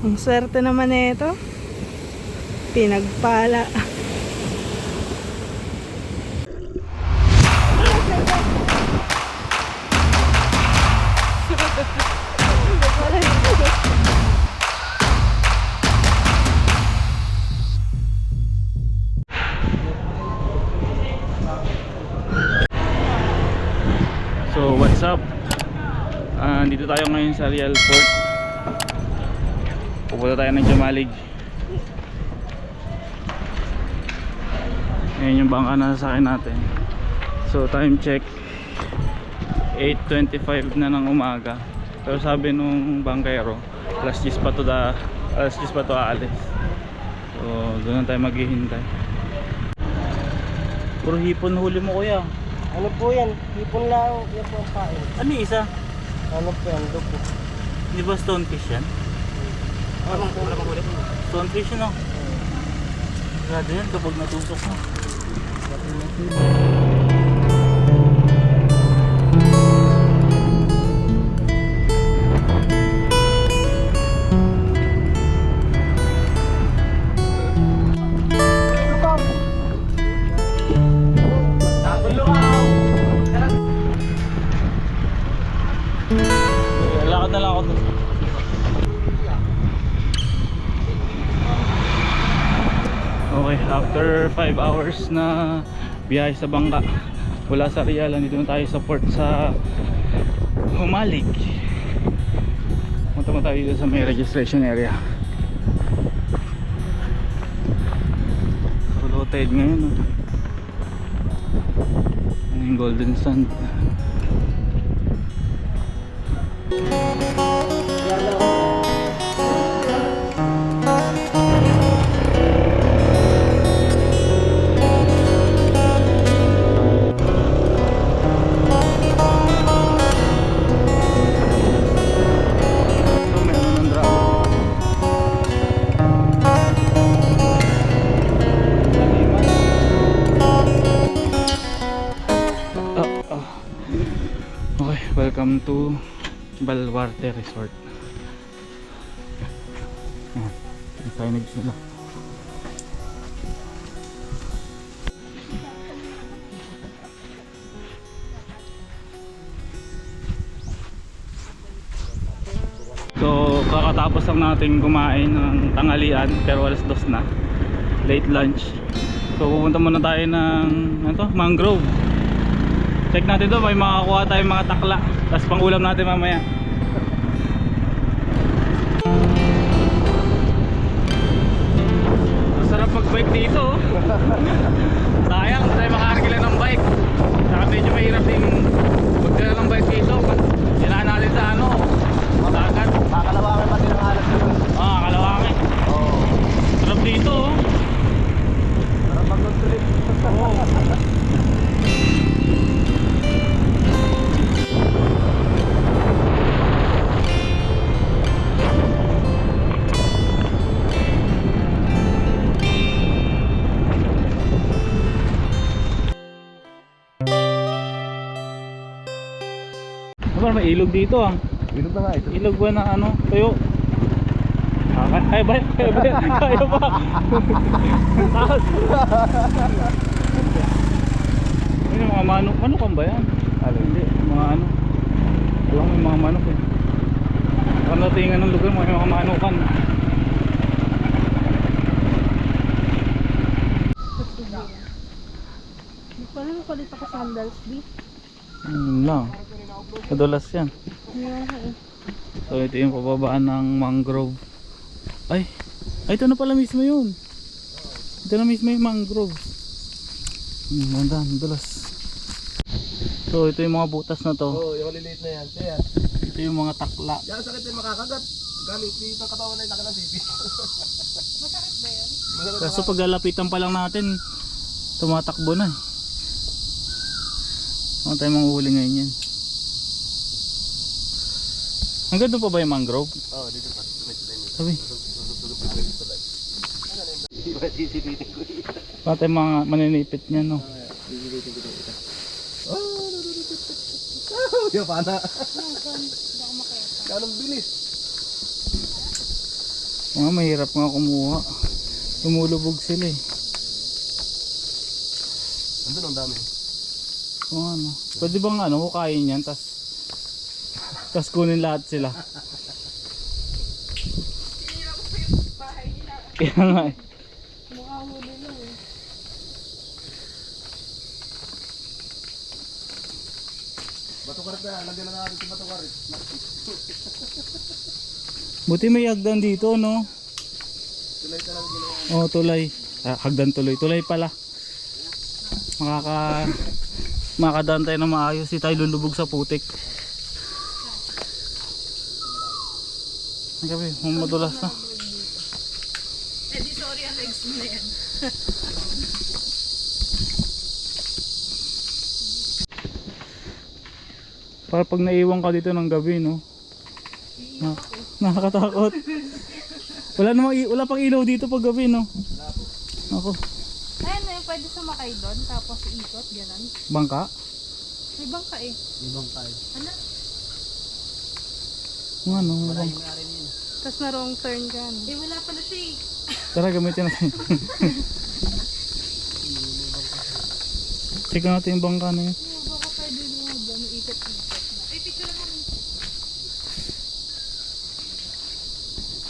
Ang swerte naman nito. Pinagpala. So what's up? Dito tayo ngayon sa Real Port. Pupunta tayo ng Jamalig. Ngayon yung bangka na sa akin natin. So time check 8:25 na ng umaga. Pero sabi nung bangkero alas 10 pa to aalis. So doon na tayo maghihintay. Puro hipon huli mo kuya. Ano po yan? Hipon lang. Yan po ang kain. Ano yung isa? Ano po yan? Dugo. Di ba stonefish yan? Wala pang huli. Stonefish yun oh. Grabe yan kapag natusok mo. Lakad na lang ako dun. Okay, after 5 hours na biyahe sa bangka mula sa Real, nandito na tayo sa port sa Humalig. Punta mo tayo dito sa may registration area. So low tide ngayon oh. Ano yung golden sand. Okay, welcome to Baluarte Resort. May signage nila. So, kakatapos lang natin kumain ng tanghalian pero alas 2 na. Late lunch. So, pupunta muna tayo ng mangrove. Check natin to, may makakuha tayong mga takla. Tapos pang ulam natin mamaya. Masarap mag-bike dito oh. Sayang, hindi tayo makakargila ng bike. Saka medyo mahirap din magdala ng bike dito. Kailangan natin sa dagat. Kakalawangin pati ng alas yun. Kalawangin. Oo. Sarap dito oh. Sarap mag-trip. Oo. May ilog dito ah. Ilog na nga ito. Ilog ba na tuyo? Kaya ba? Kaya ba? Taas. Ano yung mga manukan ba yan? Hindi, mga alam mo yung mga manok eh. Kung natingan ng lugar may mga manukan. Paano palit ako sandals, B? Lang. Kadulas yan. Yeah. So ito yung pababaan ng mangrove. Ay, ito na pala mismo yun. Ito na mismo yung mangrove. Mandan, dulas. So ito yung mga butas na to. Oo, yung maliliit na yan. Yan. Ito yung mga takla. Yan, sakit din makakagat. Galit, dito ang katawan na yung laki ng pipi. Masakit ba yan? Kaso pag lalapitan pa lang natin, tumatakbo na. Ano tayo manguhuli ngayon yan? Hanggang doon pa ba yung mangrove? Oo, dito pa. Sabi. Pati mga maninipit niya no. Yung pana. Kanong bilis. Mahirap nga kumuha. Tumulubog sila eh. Andun ang dami. Kung ano. Pwede bang ano, hukayin yan, tas kunin lahat sila. Kaya nga eh. Mukha huli lang eh. Bato karit na, lagyan na natin si bato karit. Buti may hagdan dito, no? Tulay talaga ginawa. Oh, tulay. Hagdan tuloy. Tulay pala. Makakadaan tayo na maayos. Di tayo lulubog sa putik. Ang gabi, madulas na. Eh di sorry ang legs mo na yan. Para pag naiwan ka dito ng gabi, no? Nakakatakot. Wala pang ilaw dito pag gabi, no? Ako, Ayun na yung pwede sumakay doon tapos ikot, gano'n. bangka? May bangka eh. Ibang tayo. Ano? Ano? Tapos na wrong turn ka. No? Eh wala pala siya eh. Tara, gamitin natin. Check natin yung bangka na yun. Baka pwede mo dyan, ikot-ikot na. Ay, picture lang kami.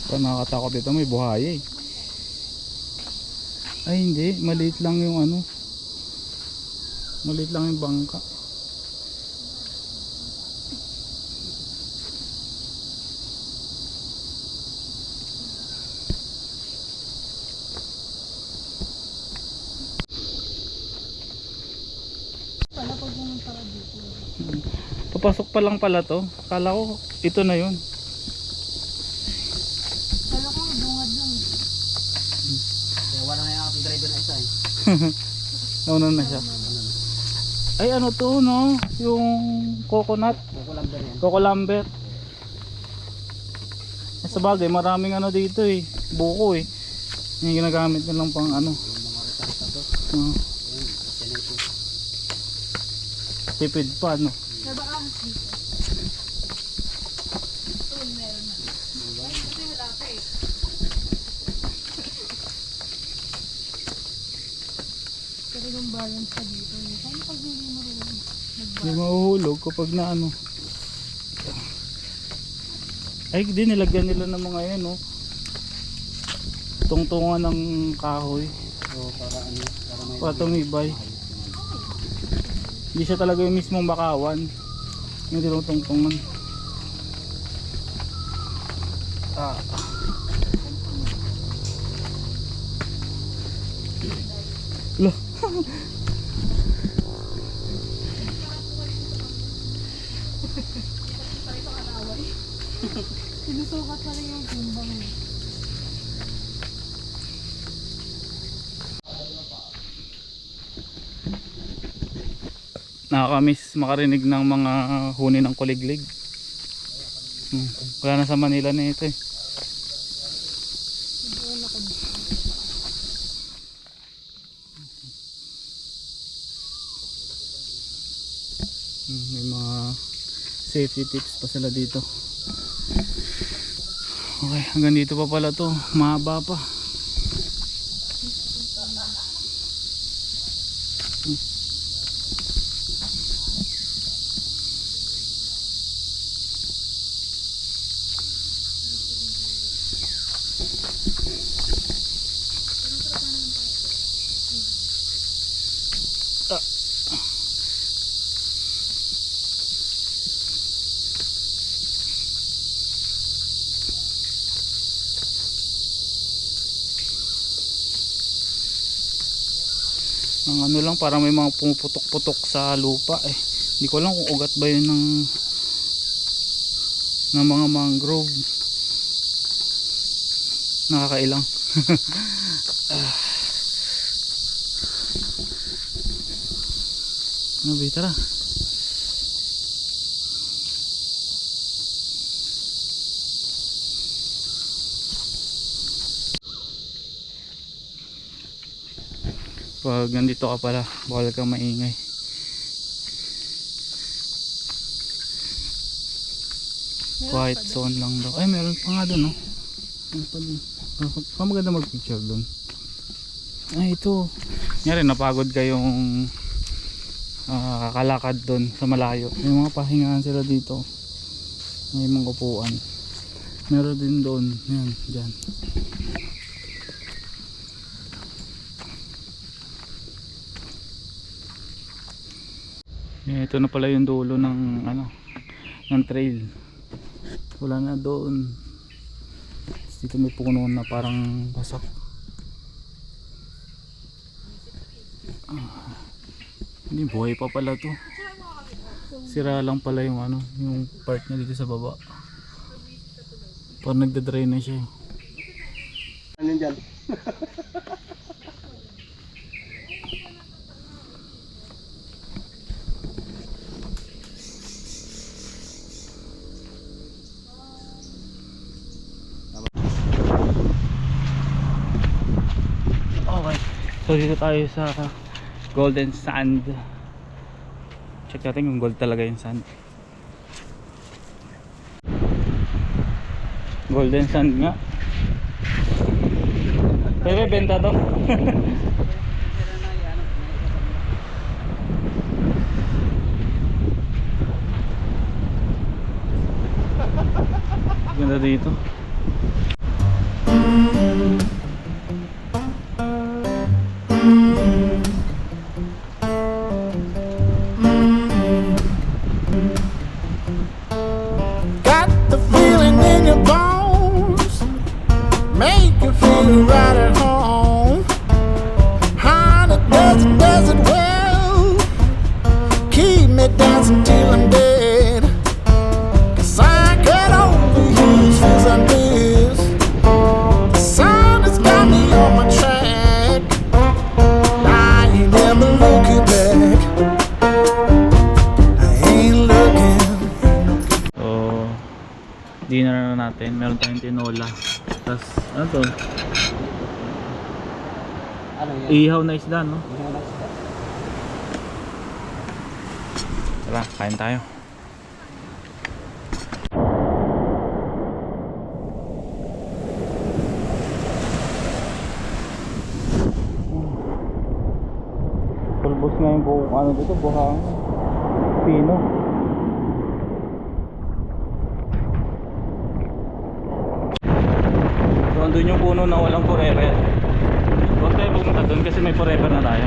Ito, nakakatakot dito, may buhaya eh. Ay hindi, maliit lang yung ano. Maliit lang yung bangka. Pala pag pumunta ka dito. Papasok pa lang pala to. Kala ko ito na yun. Kala ko bungad lang. Kaya wala na yung ating driver na isa eh. Nauna na siya. Ay ano to, no? Yung coconut. Kukulamber yan. Cocolambet. Sa bagay, maraming ano dito eh. Buko eh. Yung ginagamit nilang pang ano. Yung mga retarta to. Uh, Yan, yan na ito. tipid pa, no? Nabaahas dito. Oo, meron na. Ay, kasi wala ka eh. Pero yung balance ka dito. Paano pag hindi mo rin Hindi mahuhulog kapag na ano. Ay, di nilagyan nila ng mga yan, no? Tungtungan ng kahoy. So, para ano, para may... Para tumibay. Hindi siya talaga yung mismong bakawan. Yung tinutungtungan. Ah. Loh. sinusukat pa rin yung timbang. Nakakamiss makarinig ng mga huni ng kuliglig. Wala na sa Manila na ito eh. May mga safety tips pa sila dito. Okay, hanggang dito pa pala to. Mahaba pa. Ang ano lang, parang may mga pumuputok-putok sa lupa eh. Hindi ko alam kung ugat ba yun ng mga mangrove. Nakakailang. Ano ba, tara. Pag nandito ka pala, bawal kang maingay. Quiet zone lang daw. Ay, meron pa nga doon, no? Maganda mag-picture doon. Ay, ito. Nyari, napagod kayong kakalakad doon sa malayo. May mga pahingahan sila dito. May mga upuan. Meron din doon. Yan, dyan. Ito na pala yung dulo ng ng trail. Wala na doon. Dito may puno na parang basak. Hindi, buhay pa pala to. Sira lang pala yung yung part niya dito sa baba. Parang nagda-dry na siya. Ano yun dyan? Okay. So dito tayo sa Golden Sand. Check natin kung gold talaga yung sand. Golden Sand nga. Pero benta to. Ganda dito. Got the feeling in your bones, make you feel right at home. Honey, does it well, keep me dancing till I'm dead. 'Cause I get overused as I miss. The sun has got me on my track, I ain't never looking back. I ain't looking. So dinner na natin. Meron tayong tinola. Tapos ano to? Ano yan? Ihaw na isda, no? Tara, kain tayo. Pulbos nga yung buong dito, buhang pino. So andun yung puno na walang forever. Huwag tayo pumunta dun kasi may forever na tayo.